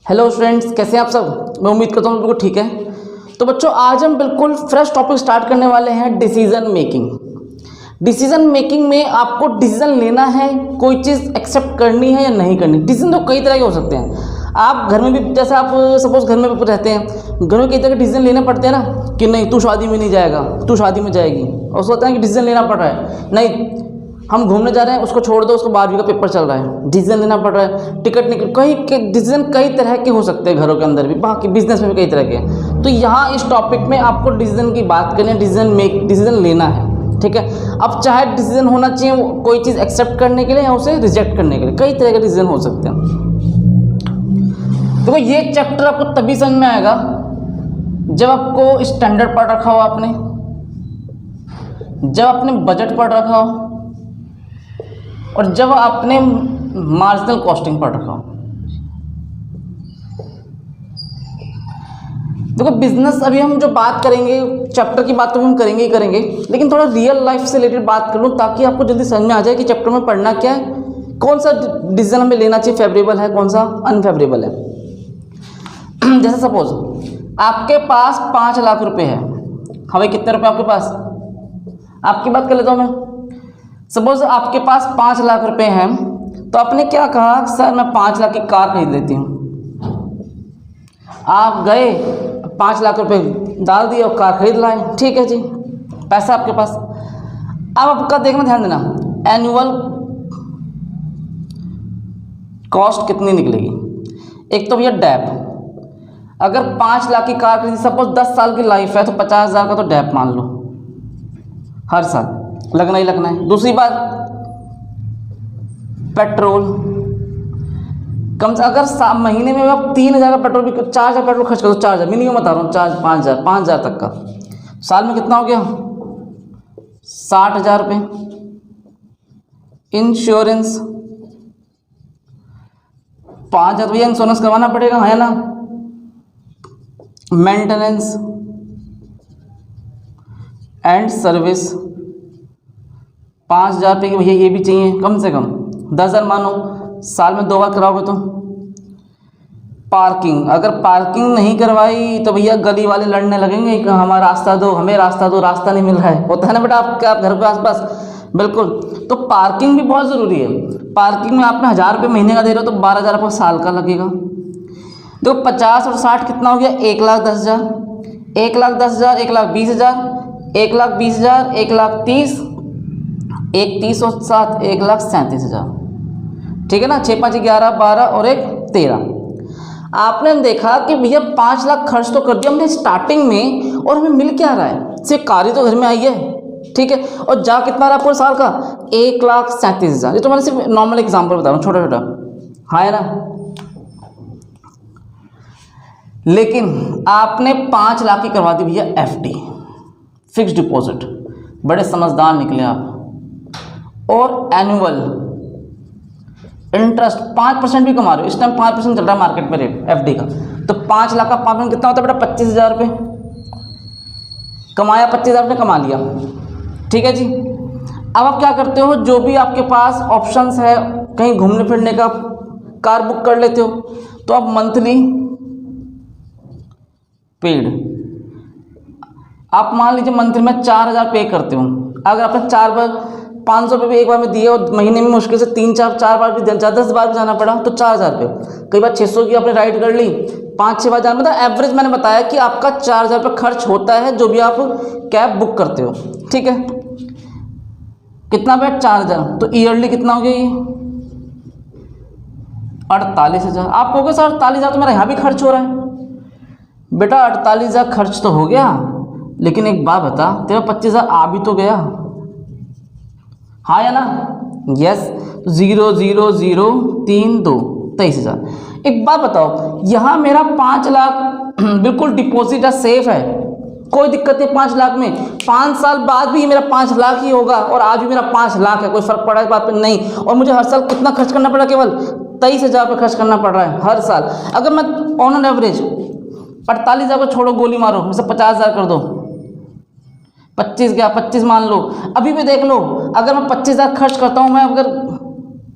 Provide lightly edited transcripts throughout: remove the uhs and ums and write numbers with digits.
Hello students, कैसे हैं आप सब। मैं उम्मीद करता हूँ बिल्कुल ठीक है। तो बच्चों, आज हम बिल्कुल फ्रेश टॉपिक स्टार्ट करने वाले हैं, डिसीजन मेकिंग। डिसीजन मेकिंग में आपको डिसीजन लेना है, कोई चीज़ एक्सेप्ट करनी है या नहीं करनी। डिसीजन तो कई तरह के हो सकते हैं। आप घर में भी, जैसे आप सपोज घर में भी रहते हैं, घर में कई तरह के डिसीजन लेने पड़ते हैं ना, कि नहीं तू शादी में नहीं जाएगा, तू शादी में जाएगी। और सोचते हैं कि डिसीजन लेना पड़ रहा है, नहीं हम घूमने जा रहे हैं, उसको छोड़ दो, उसको 12वीं का पेपर चल रहा है, डिसीजन लेना पड़ रहा है, टिकट निकल, कई के डिसीजन कई तरह के हो सकते हैं घरों के अंदर भी, बाकी बिजनेस में भी कई तरह के हैं। तो यहाँ इस टॉपिक में आपको डिसीजन की बात करनी है, डिसीजन लेना है, ठीक है। अब चाहे डिसीजन होना चाहिए कोई चीज़ एक्सेप्ट करने के लिए या उसे रिजेक्ट करने के लिए, कई तरह के डिसीजन हो सकते हैं। देखो, ये चैप्टर आपको तभी समझ में आएगा जब आपको स्टैंडर्ड पढ़ रखा हो आपने, जब आपने बजट पढ़ रखा हो और जब आपने मार्जिनल कॉस्टिंग पढ़ रखा हो। देखो, बिजनेस अभी हम जो बात करेंगे, चैप्टर की बात तो हम करेंगे ही करेंगे, लेकिन थोड़ा रियल लाइफ से रिलेटेड बात कर लूँ ताकि आपको जल्दी समझ में आ जाए कि चैप्टर में पढ़ना क्या है, कौन सा डिसीजन हमें लेना चाहिए, फेवरेबल है कौन सा अनफेवरेबल है। जैसे सपोज आपके पास 5 लाख रुपए है। हमें कितने रुपए आपके पास, आपकी बात कर लेता हूँ मैं। सपोज आपके पास 5 लाख रुपए हैं, तो आपने क्या कहा, सर मैं 5 लाख की कार खरीद लेती हूँ। आप गए 5 लाख रुपए डाल दिए और कार खरीद लाए, ठीक है जी, पैसा आपके पास। अब आपका देखना, ध्यान देना, एनुअल कॉस्ट कितनी निकलेगी। एक तो भैया डैप, अगर 5 लाख की कार खरीदी, सपोज 10 साल की लाइफ है, तो 50,000 का तो डैप मान लो, हर साल लगना ही लगना है। दूसरी बात, पेट्रोल, कम से अगर महीने में आप 3,000 का पेट्रोल भी, 4,000 पेट्रोल खर्च करो, 4,000 मिनिमम बता रहा हूँ, 5,000 तक का, साल में कितना हो गया, 60,000 रुपये। इंश्योरेंस 5,000 भैया इंश्योरेंस करवाना पड़ेगा, है ना। मेंटेनेंस एंड सर्विस 5,000 रुपये की भैया ये भी चाहिए कम से कम। 10,000 मानो, साल में 2 बार कराओगे तो। पार्किंग, अगर पार्किंग नहीं करवाई तो भैया गली वाले लड़ने लगेंगे कि हमारा रास्ता दो, हमें रास्ता दो, रास्ता नहीं मिल रहा है, होता है ना बेटा आपके, आप घर के आसपास। बिल्कुल, तो पार्किंग भी बहुत ज़रूरी है। पार्किंग में आपने 1,000 रुपये महीने का दे रहे हो तो 12,000 रुपये साल का लगेगा। तो 50 और 60 कितना हो गया, 1,10,000, 1,10,000, 1,20,000, 1,20,000, 1,30,000, 1,30 और 7, 1,37,000, ठीक है ना। 6 5 11 12 और 1 13। आपने देखा कि भैया 5 लाख खर्च तो कर दिया हमने स्टार्टिंग में, और हमें मिल क्या रहा है, सिर्फ कार ही तो घर में आई है, ठीक है। और जा कितना रहा पूरे साल का, 1,37,000। ये तो मैंने सिर्फ नॉर्मल एग्जाम्पल बता रहा हूँ, छोटा छोटा, हाँ है ना। लेकिन आपने 5 लाख की करवा दी भैया FD, फिक्स डिपॉजिट, बड़े समझदार निकले आप। और एनुअल इंटरेस्ट 5% भी कमा रहे हो, इस टाइम 5% चल रहा है मार्केट में रेट FD का। तो 5 लाख का 5% कितना होता है बेटा, 25,000 रुपये कमाया, 25,000 रुपये कमा लिया, ठीक है जी। अब आप क्या करते हो, जो भी आपके पास ऑप्शंस है, कहीं घूमने फिरने का, कार बुक कर लेते हो, तो आप मंथली पेड, आप मान लीजिए मंथली में 4,000 पे करते हो। अगर आपने 4 बार 500 रुपये भी एक बार में दिए और महीने में मुश्किल से 3-4 बार भी 10 बार भी जाना पड़ा तो 4,000 रुपये। कई बार 600 की आपने राइड कर ली, 5-6 बार जाना, मतलब एवरेज मैंने बताया कि आपका 4,000 रुपये खर्च होता है जो भी आप कैब बुक करते हो, ठीक है। कितना बेटा, 4,000, तो ईयरली कितना हो गया ये, 48,000। आप कहोगे सर 48,000 तो मेरा यहाँ भी खर्च हो रहा है। बेटा 48,000 खर्च तो हो गया, लेकिन एक बात बता, तेरा 25,000 आ भी तो गया, हाँ या ना, यस। 0 0 0 3 2 23,000। एक बात बताओ, यहाँ मेरा 5 लाख बिल्कुल डिपॉजिट है, सेफ है, कोई दिक्कत नहीं। 5 लाख में 5 साल बाद भी मेरा 5 लाख ही होगा, और आज भी मेरा 5 लाख है, कोई फर्क पड़ा है इस बात पर नहीं। और मुझे हर साल कितना खर्च करना पड़ा, केवल 23,000 रुपये खर्च करना पड़ रहा है हर साल। अगर मैं ऑन एन एवरेज 48,000 को छोड़ो, गोली मारो, जैसे 50,000 कर दो, 25 गया, 25 मान लो। अभी भी देख लो, अगर मैं 25,000 खर्च करता हूँ, मैं अगर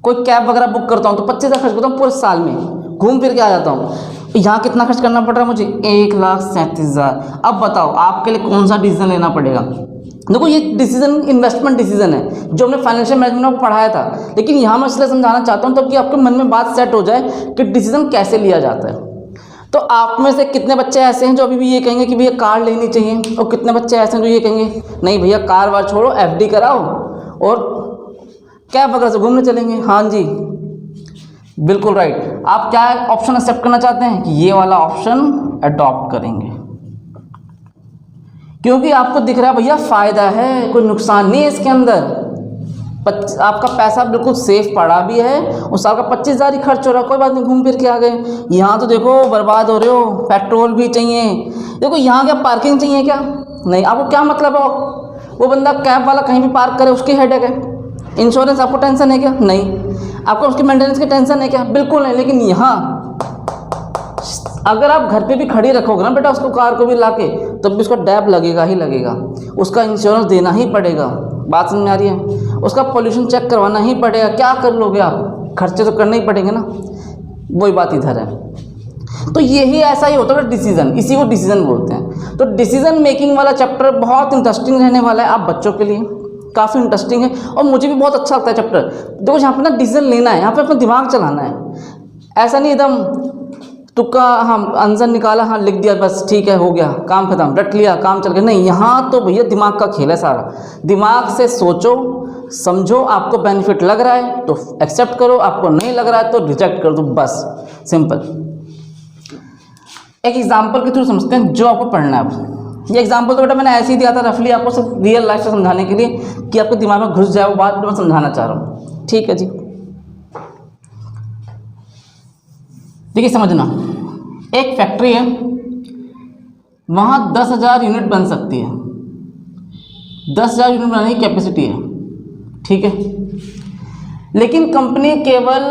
कोई कैब वगैरह बुक करता हूँ तो 25,000 खर्च करता हूँ पूरे साल में, घूम फिर के आ जाता हूँ। यहाँ कितना खर्च करना पड़ रहा है मुझे, 1,37,000। अब बताओ आपके लिए कौन सा डिसीजन लेना पड़ेगा। देखो ये डिसीजन इन्वेस्टमेंट डिसीजन है जो हमने फाइनेंशियल मैनेजमेंट को पढ़ाया था, लेकिन यहाँ मैं इसलिए समझाना चाहता हूँ तब कि आपके मन में बात सेट हो जाए कि डिसीजन कैसे लिया जाता है। तो आप में से कितने बच्चे ऐसे हैं जो अभी भी ये कहेंगे कि भैया कार लेनी चाहिए, और कितने बच्चे ऐसे हैं जो ये कहेंगे नहीं भैया कार वार छोड़ो, FD कराओ और कैब वगैरह से घूमने चलेंगे। हाँ जी बिल्कुल राइट। आप क्या ऑप्शन एक्सेप्ट करना चाहते हैं कि ये वाला ऑप्शन अडॉप्ट करेंगे, क्योंकि आपको दिख रहा है भैया फ़ायदा है, कोई नुकसान नहीं है इसके अंदर। आपका पैसा बिल्कुल सेफ पड़ा भी है, उस साल का 25,000 ही खर्च हो रहा है, कोई बात नहीं, घूम फिर के आ गए। यहाँ तो देखो बर्बाद हो रहे हो, पेट्रोल भी चाहिए, देखो यहाँ क्या पार्किंग चाहिए क्या, नहीं। आपको क्या मतलब है वो बंदा कैब वाला कहीं भी पार्क करे उसकी हेडेक है, इंश्योरेंस आपको टेंशन है क्या, नहीं। आपको उसकी मेंटेनेंस की टेंशन है क्या, बिल्कुल नहीं। लेकिन यहाँ अगर आप घर पे भी खड़ी रखोगे ना बेटा उसको, कार को भी लाके, तब भी उसका डैब लगेगा ही लगेगा, उसका इंश्योरेंस देना ही पड़ेगा। बात समझ में आ रही है? उसका पोल्यूशन चेक करवाना ही पड़ेगा। क्या कर लोगे आप, खर्चे तो करने ही पड़ेंगे ना। वही बात इधर है। तो यही ऐसा ही होता है डिसीजन, इसी को डिसीजन बोलते हैं। तो डिसीजन मेकिंग वाला चैप्टर बहुत इंटरेस्टिंग रहने वाला है आप बच्चों के लिए, काफ़ी इंटरेस्टिंग है और मुझे भी बहुत अच्छा लगता है चैप्टर। देखो यहाँ पे ना डिसीजन लेना है, यहाँ पे अपना दिमाग चलाना है। ऐसा नहीं एकदम तुक्का, हाँ आंसर निकाला, हाँ लिख दिया, बस ठीक है हो गया काम खत्म, रट लिया काम चल गया, नहीं। यहाँ तो भैया दिमाग का खेल है सारा। दिमाग से सोचो समझो, आपको बेनिफिट लग रहा है तो एक्सेप्ट करो, आपको नहीं लग रहा है तो रिजेक्ट कर दो, बस सिंपल। एक एग्जाम्पल के थ्रू समझते हैं जो आपको पढ़ना है। अब ये एग्जाम्पल तो बेटा मैंने ऐसे ही दिया था रफली, आपको सिर्फ रियल लाइफ से समझाने के लिए कि आपके दिमाग में घुस जाए वो बात मैं समझाना चाह रहा हूँ। ठीक है जी, देखिए समझना, एक फैक्ट्री है, वहाँ 10,000 यूनिट बन सकती है, 10,000 यूनिट बनाने की कैपेसिटी है, ठीक है। लेकिन कंपनी केवल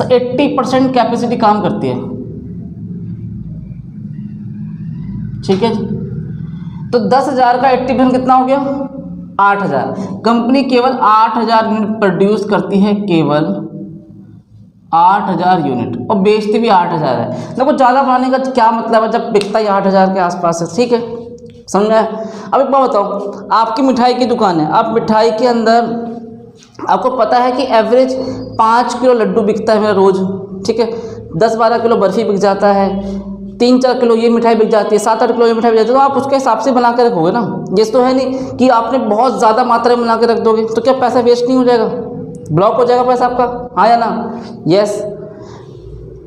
80% कैपेसिटी काम करती है, ठीक है जी। तो 10,000 का 80% कितना हो गया, 8,000। कंपनी केवल 8,000 यूनिट प्रोड्यूस करती है, केवल 8,000 यूनिट, और बेचती भी 8,000 है। देखो ज़्यादा बनाने का क्या मतलब है जब बिकता ही 8,000 के आसपास है, ठीक है, समझ में आया। अब एक बात बताओ, आपकी मिठाई की दुकान है, आप मिठाई के अंदर आपको पता है कि एवरेज 5 किलो लड्डू बिकता है मेरा रोज़, ठीक है, 10-12 किलो बर्फ़ी बिक जाता है, 3-4 किलो ये मिठाई बिक जाती है, 7-8 किलो ये मिठाई बिक जाती है। तो आप उसके हिसाब से बना के रखोगे ना, ये तो है नहीं कि आपने बहुत ज़्यादा मात्रा में बना के रख दोगे, तो क्या पैसा वेस्ट नहीं हो जाएगा, ब्लॉक हो जाएगा पैसा आपका, हाँ या ना, यस।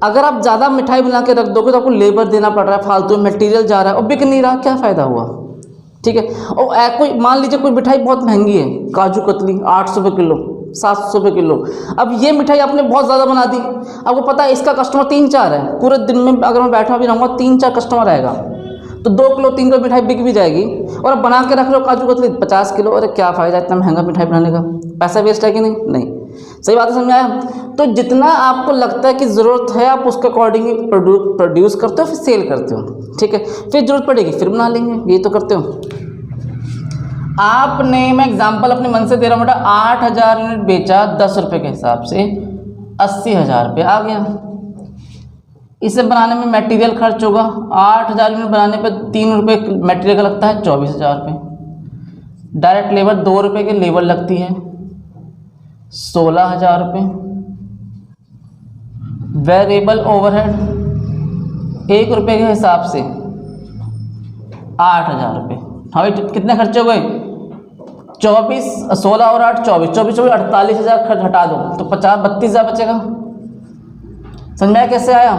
अगर आप ज़्यादा मिठाई बना के रख दोगे तो आपको लेबर देना पड़ रहा है, फालतू मटेरियल जा रहा है और बिक नहीं रहा, क्या फ़ायदा हुआ, ठीक है। और कोई मान लीजिए कोई मिठाई बहुत महंगी है, काजू कतली 800 रुपये किलो, 700 रुपये किलो। अब ये मिठाई आपने बहुत ज़्यादा बना दी, आपको पता है इसका कस्टमर 3-4 है, पूरे दिन में अगर मैं बैठा भी रहूँगा 3-4 कस्टमर आएगा, तो 2 किलो 3 किलो मिठाई बिक भी जाएगी। और अब बना के रख लो काजू कतली 50 किलो, अरे क्या फ़ायदा इतना महंगा मिठाई बनाने का, पैसा वेस्ट है कि नहीं, नहीं। सही बात है, समझ आया। तो जितना आपको लगता है कि ज़रूरत है आप उसके अकॉर्डिंग प्रोड्यूस करते हो, फिर सेल करते हो, ठीक है। फिर ज़रूरत पड़ेगी फिर बना लेंगे, ये तो करते हो। आपने, मैं एग्जांपल अपने मन से दे रहा हूँ बेटा, 8,000 यूनिट बेचा 10 रुपये के हिसाब से, 80,000 रुपये आ गया। इसे बनाने में मटेरियल खर्च होगा, 8,000 यूनिट बनाने पर 3 रुपये मटेरियल का लगता है, 24,000 रुपये। डायरेक्ट लेबर 2 रुपये की लेबर लगती है, 16,000 रुपये। वेरिएबल ओवरहेड 1 रुपये के हिसाब से 8,000 रुपये। हाँ कितने खर्चे हो गए, 24, 16 और 8 24, 24 48,000 खर्च हटा दो तो 32,000 बचेगा। समझ में आया कैसे आया,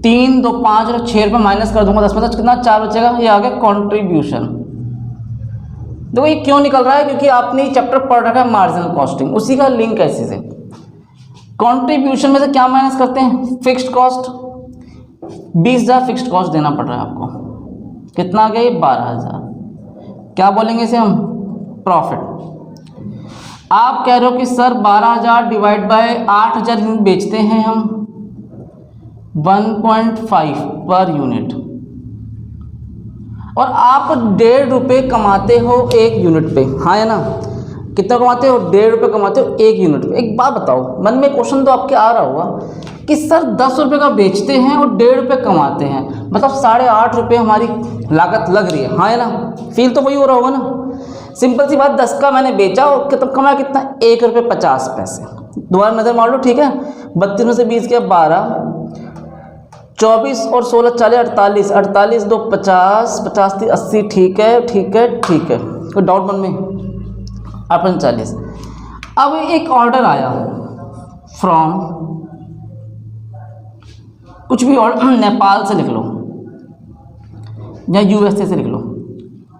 3, 2, 5 और 6 रुपये माइनस कर दूंगा 10 में, तो कितना 4 बचेगा, ये आ गया कॉन्ट्रीब्यूशन। देखो ये क्यों निकल रहा है, क्योंकि आपने ये चैप्टर पढ़ रखा है मार्जिनल कॉस्टिंग, उसी का लिंक है इसी से। कॉन्ट्रीब्यूशन में से क्या माइनस करते हैं, फिक्स्ड कॉस्ट, 20,000 फिक्स्ड कॉस्ट देना पड़ रहा है आपको, कितना आ गया, 12,000। क्या बोलेंगे इसे हम, प्रॉफिट। आप कह रहे हो कि सर 12,000 डिवाइड बाय 8,000 यूनिट बेचते हैं हम, 1.5 पर यूनिट, और आप 1.5 रुपये कमाते हो 1 यूनिट पे, हाँ या ना, कितना कमाते हो, 1.5 रुपये कमाते हो 1 यूनिट पे। एक बात बताओ, मन में क्वेश्चन तो आपके आ रहा होगा कि सर 10 रुपये का बेचते हैं और 1.5 रुपये कमाते हैं, मतलब 8.5 रुपये हमारी लागत लग रही है, हाँ है ना। फील तो वही हो रहा होगा ना। सिंपल सी बात, 10 का मैंने बेचा और कितना कमाया, कितना, 1 रुपये 50 पैसे। दोबारा नज़र मार लो, ठीक है। 32 में से 20 गया 12, 24 और 16 40 48, 48 2 50, 50 3 80, ठीक है ठीक है ठीक है, कोई डाउट मन में? 48। अब एक ऑर्डर आया फ्रॉम, कुछ भी ऑर्डर, नेपाल से लिख लो या यूएसए से लिख लो,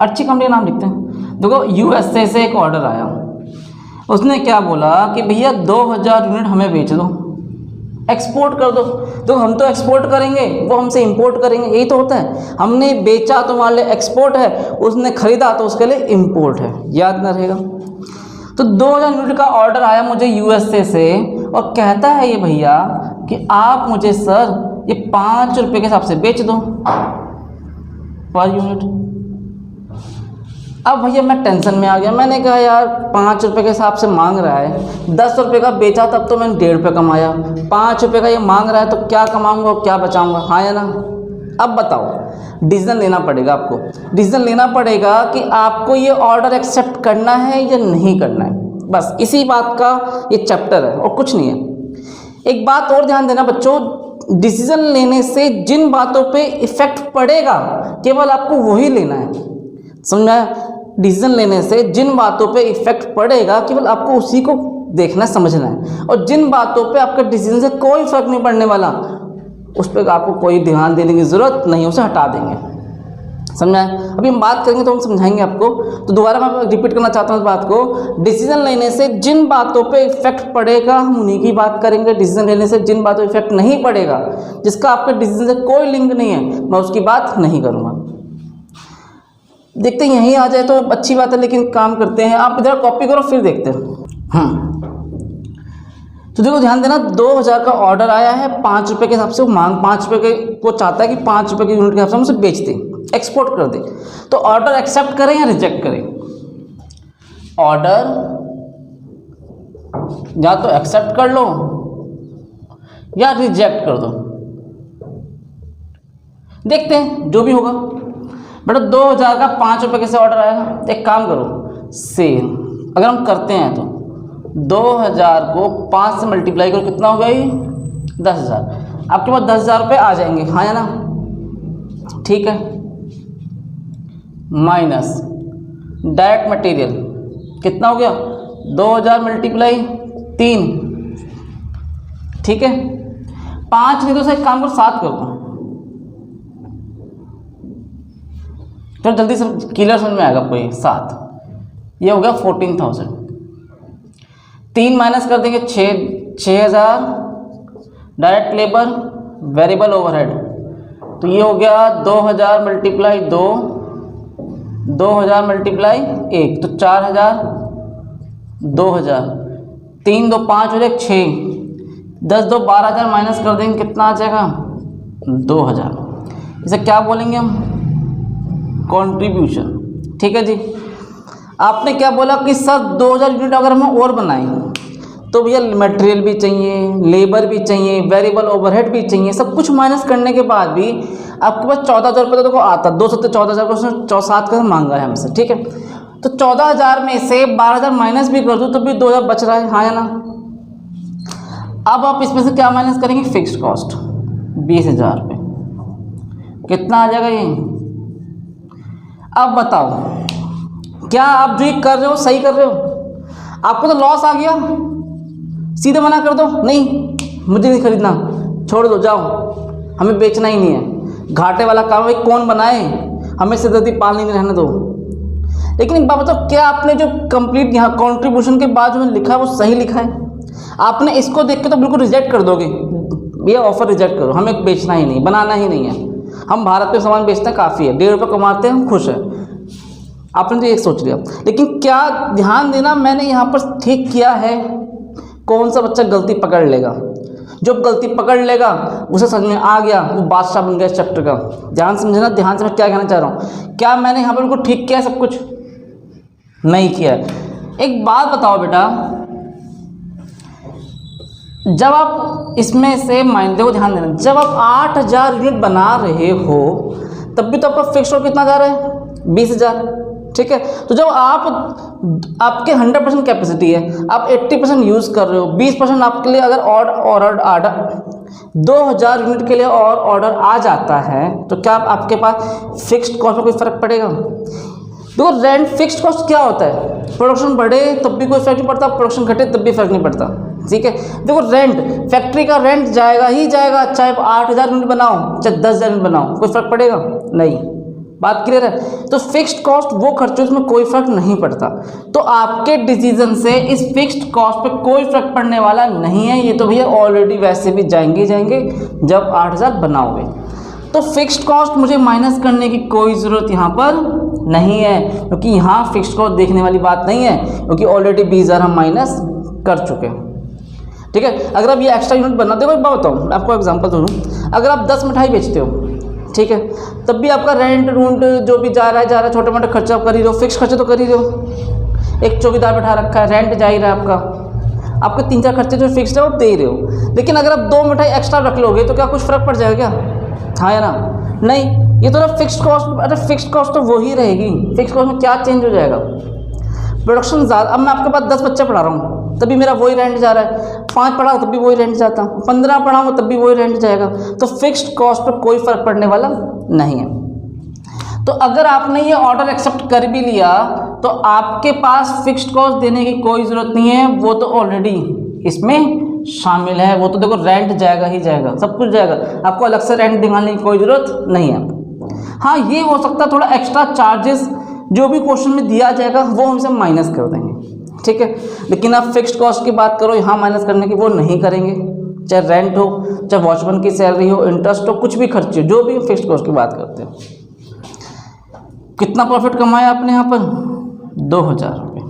अच्छी कंपनी का नाम लिखते हैं। देखो यूएसए से एक ऑर्डर आया, उसने क्या बोला कि भैया 2000 यूनिट हमें बेच दो, एक्सपोर्ट कर दो। तो हम तो एक्सपोर्ट करेंगे, वो हमसे इंपोर्ट करेंगे, यही तो होता है। हमने बेचा तो मान ले एक्सपोर्ट है, उसने खरीदा तो उसके लिए इंपोर्ट है, याद ना रहेगा। तो 2000 यूनिट का ऑर्डर आया मुझे यूएसए से और कहता है ये भैया कि आप मुझे सर ये 5 रुपये के हिसाब से बेच दो पर यूनिट। अब भैया मैं टेंशन में आ गया, मैंने कहा यार 5 रुपये के हिसाब से मांग रहा है, 10 रुपये का बेचा तब तो मैंने 1.5 रुपये कमाया, 5 रुपये का ये मांग रहा है तो क्या कमाऊंगा और क्या बचाऊंगा, हाँ या ना। अब बताओ, डिसीजन लेना पड़ेगा आपको, डिसीजन लेना पड़ेगा कि आपको ये ऑर्डर एक्सेप्ट करना है या नहीं करना है, बस इसी बात का ये चैप्टर है और कुछ नहीं है। एक बात और ध्यान देना बच्चों, डिसीजन लेने से जिन बातों पे इफेक्ट पड़ेगा केवल आपको वही लेना है, समझ में? डिसीजन लेने से जिन बातों पे इफेक्ट पड़ेगा केवल आपको उसी को देखना समझना है, और जिन बातों पे आपके डिसीजन से कोई फर्क नहीं पड़ने वाला उस पर आपको कोई ध्यान देने की ज़रूरत नहीं, उसे हटा देंगे, समझा है? अभी हम बात करेंगे तो हम समझाएंगे आपको। तो दोबारा मैं रिपीट करना चाहता हूँ इस बात को, डिसीजन लेने से जिन बातों पे इफेक्ट पड़ेगा हम उन्हीं की बात करेंगे, डिसीजन लेने से जिन बातों पे इफेक्ट नहीं पड़ेगा, जिसका आपके डिसीजन से कोई लिंक नहीं है, मैं उसकी बात नहीं करूँगा। देखते हैं यहीं आ जाए तो अच्छी बात है, लेकिन काम करते हैं, आप इधर कॉपी करो फिर देखते हैं। तो देखो ध्यान देना, 2000 का ऑर्डर आया है, 5 रुपये के हिसाब से वो मांग 5 रुपये के को चाहता है कि 5 रुपये के यूनिट के हिसाब से हम उसे बेच दें, एक्सपोर्ट कर दें। तो ऑर्डर एक्सेप्ट करें या रिजेक्ट करें? ऑर्डर या तो एक्सेप्ट कर लो या रिजेक्ट कर दो, देखते हैं जो भी होगा। बेटा 2000 का 5 रुपये कैसे ऑर्डर आएगा? एक काम करो, सेम अगर हम करते हैं तो 2000 को 5 से मल्टीप्लाई करो, कितना हो गई? 10,000। आपके पास 10,000 रुपये आ जाएंगे, हाँ या ना, ठीक है। माइनस डायरेक्ट मटेरियल कितना हो गया? 2000 मल्टीप्लाई 3, ठीक है। 5 नहीं तो एक काम करो 7 कर दो, तो जल्दी से क्लियर समझ में आएगा आपको। ये 7, ये हो गया 14,000। 3 माइनस कर देंगे 6,000 डायरेक्ट लेबर वेरिएबल ओवरहेड, तो ये हो गया 2000 मल्टीप्लाई 2, 2000 मल्टीप्लाई 1, तो 4,000, 2000, 3 2 5 और 1 6, 10 2 12,000 माइनस कर देंगे, कितना आ जाएगा? 2,000। इसे क्या बोलेंगे हम? कंट्रीब्यूशन, ठीक है जी। आपने क्या बोला कि सर 2000 यूनिट अगर हम और बनाएं तो भैया मटेरियल भी चाहिए, लेबर भी चाहिए, वेरिएबल ओवरहेड भी चाहिए, सब कुछ माइनस करने के बाद भी आपके पास 14,000 रुपये तो देखो आता, 2 सत्ते 14,000 को उसने 7 का मांगा है हमसे, ठीक है। तो 14,000 में से 12,000 माइनस भी कर दूँ तो भी 2,000 बच रहा है, हाँ या ना। अब आप इसमें से क्या माइनस करेंगे? फिक्स्ड कॉस्ट 20,000 रुपये, कितना आ जाएगा ये? अब बताओ, क्या आप जो ये कर रहे हो सही कर रहे हो? आपको तो लॉस आ गया, सीधे मना कर दो, नहीं मुझे नहीं खरीदना, छोड़ दो, जाओ, हमें बेचना ही नहीं है, घाटे वाला काम है, कौन बनाए, हमें सिरदर्दी पाल नहीं रहने दो। लेकिन एक बात बताओ, क्या आपने जो कंप्लीट यहाँ कॉन्ट्रीब्यूशन के बाद जो लिखा है वो सही लिखा है? आपने इसको देख के तो बिल्कुल रिजेक्ट कर दोगे, ये ऑफर रिजेक्ट करो, हमें बेचना ही नहीं, बनाना ही नहीं है, हम भारत में सामान बेचते हैं, काफ़ी है, 1.5 रुपये कमाते हैं, हम खुश हैं। आपने तो एक सोच लिया, लेकिन क्या ध्यान देना, मैंने यहाँ पर ठीक किया है, कौन सा बच्चा गलती पकड़ लेगा? जो गलती पकड़ लेगा उसे समझ में आ गया, वो बादशाह बन गया इस चैप्टर का। ध्यान समझना, ध्यान से मैं क्या कहना चाह रहा हूँ। क्या मैंने यहाँ पर बिल्कुल ठीक किया है? सब कुछ नहीं किया है। एक बात बताओ बेटा, जब आप इसमें से देखो ध्यान देना, जब आप 8000 यूनिट बना रहे हो तब भी तो आपका फिक्स कॉस्ट कितना जा रहा है 20000, ठीक है। तो जब आपके 100% कैपेसिटी है, आप 80% यूज़ कर रहे हो, 20% आपके लिए अगर ऑर्डर 2000 यूनिट के लिए और ऑर्डर आ जाता है तो क्या आपके पास फिक्स्ड कॉस्ट में कोई फ़र्क पड़ेगा? देखो रेंट फिक्स्ड कॉस्ट क्या होता है, प्रोडक्शन बढ़े तब भी कोई फर्क नहीं पड़ता, प्रोडक्शन घटे तब भी फर्क नहीं पड़ता, ठीक है। देखो रेंट, फैक्ट्री का रेंट जाएगा ही जाएगा, चाहे 8000 यूनिट बनाओ चाहे 10000 यूनिट बनाओ, कोई फर्क पड़ेगा नहीं। बात क्लियर है? तो फिक्स्ड कॉस्ट वो खर्चे उसमें कोई फर्क नहीं पड़ता। तो आपके डिसीजन से इस फिक्स्ड कॉस्ट पे कोई फर्क पड़ने वाला नहीं है। ये तो भैया ऑलरेडी वैसे भी जाएंगे जब 8000 बनाओगे, तो फिक्स्ड कॉस्ट मुझे माइनस करने की कोई ज़रूरत यहाँ पर नहीं है, क्योंकि यहाँ फिक्स्ड कॉस्ट देखने वाली बात नहीं है, क्योंकि ऑलरेडी 20000 हम माइनस कर चुके हैं, ठीक है। अगर आप ये एक्स्ट्रा यूनिट बनाते हो, एक बात बताऊँ आपको एग्जांपल दूँ, अगर आप 10 मिठाई बेचते हो, ठीक है, तब भी आपका रेंट रूंट जो भी जा रहा है छोटे मोटे खर्चा आप कर ही रहे हो, फिक्स खर्चे तो कर ही रहे हो। एक चौकीदार बैठा रखा है, रेंट जा ही रहा है आपके 3-4 खर्चे जो फिक्स्ड है वो दे ही रहे हो। लेकिन अगर आप 2 मिठाई एक्स्ट्रा रख लोगे तो क्या कुछ फ़र्क पड़ जाएगा क्या? हाँ या ना? नहीं। ये तो ना फिक्स्ड कॉस्ट, अरे फिक्स्ड कॉस्ट तो वही रहेगी। फिक्स्ड कॉस्ट में क्या चेंज हो जाएगा? प्रोडक्शन ज़्यादा, अब मैं आपके पास 10 बच्चे पढ़ा रहा हूँ तभी मेरा वही रेंट जा रहा है, 5 पढ़ाऊँ तब भी वही रेंट जाता, 15 पढ़ाऊँ तब भी वही रेंट जाएगा। तो फिक्स्ड कॉस्ट पर कोई फ़र्क पड़ने वाला नहीं है। तो अगर आपने ये ऑर्डर एक्सेप्ट कर भी लिया तो आपके पास फिक्स्ड कॉस्ट देने की कोई ज़रूरत नहीं है, वो तो ऑलरेडी इसमें शामिल है। वो तो देखो रेंट जाएगा ही जाएगा, सब कुछ जाएगा, आपको अलग से रेंट दिखाने की कोई ज़रूरत नहीं है। हाँ, ये हो सकता है थोड़ा एक्स्ट्रा चार्जेस जो भी क्वेश्चन में दिया जाएगा वो हमसे माइनस कर देंगे, ठीक है। लेकिन आप फिक्स्ड कॉस्ट की बात करो, यहाँ माइनस करने की वो नहीं करेंगे। चाहे रेंट हो, चाहे वॉचमैन की सैलरी हो, इंटरेस्ट हो, कुछ भी खर्चे जो भी फिक्स्ड कॉस्ट की बात करते हैं। कितना प्रॉफिट कमाया आपने यहाँ पर? 2000 रुपये।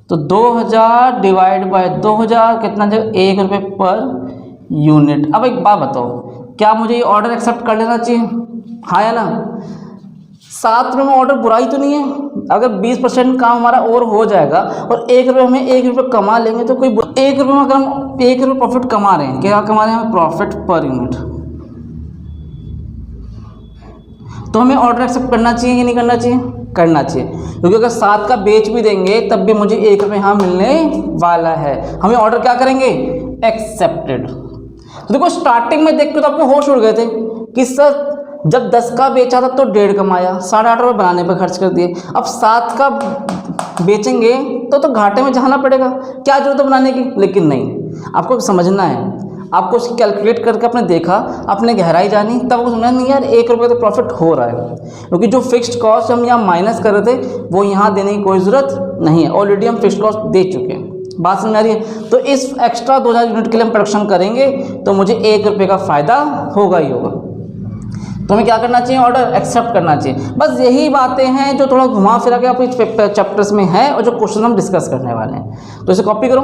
तो 2000 डिवाइड बाय 2000 कितना जगह? 1 रुपये पर यूनिट। अब एक बात बताओ, क्या मुझे ये ऑर्डर एक्सेप्ट कर लेना चाहिए? हाँ या ना? 7 रुपये में ऑर्डर बुराई तो नहीं है। अगर 20% काम हमारा और हो जाएगा और 1 रुपये में 1 रुपये कमा लेंगे तो कोई 1 रुपये में अगर हम 1 रुपये प्रॉफिट कमा रहे हैं, क्या कमा रहे हैं? Profit per unit. तो हमें ऑर्डर एक्सेप्ट करना चाहिए कि नहीं करना चाहिए? करना चाहिए, क्योंकि अगर 7 का बेच भी देंगे तब भी मुझे 1 रुपये यहाँ मिलने वाला है। हमें ऑर्डर क्या करेंगे? एक्सेप्टेड। तो देखो स्टार्टिंग में देख के तो आपको होश उड़ गए थे कि सर जब 10 का बेचा था तो 1.5 कमाया, 8.5 रुपये बनाने पर खर्च कर दिए। अब 7 का बेचेंगे तो घाटे में जाना पड़ेगा, क्या जरूरत है बनाने की? लेकिन नहीं, आपको समझना है, आपको उसकी कैलकुलेट करके आपने देखा, आपने गहराई जानी, तब आपको समझना नहीं यार 1 रुपये तो प्रॉफिट हो रहा है, क्योंकि जो फिक्स्ड कॉस्ट हम यहाँ माइनस कर रहे थे वो यहाँ देने की कोई ज़रूरत नहीं है, ऑलरेडी हम फिक्स्ड कॉस्ट दे चुके हैं। बात समझ आ रही है? तो इस एक्स्ट्रा 2000 यूनिट के लिए हम प्रोडक्शन करेंगे तो मुझे 1 रुपये का फ़ायदा होगा ही होगा। तो हमें क्या करना चाहिए? ऑर्डर एक्सेप्ट करना चाहिए। बस यही बातें हैं जो थोड़ा घुमा फिरा के आप इस चैप्टर्स में है और जो क्वेश्चन हम डिस्कस करने वाले हैं। तो इसे कॉपी करो।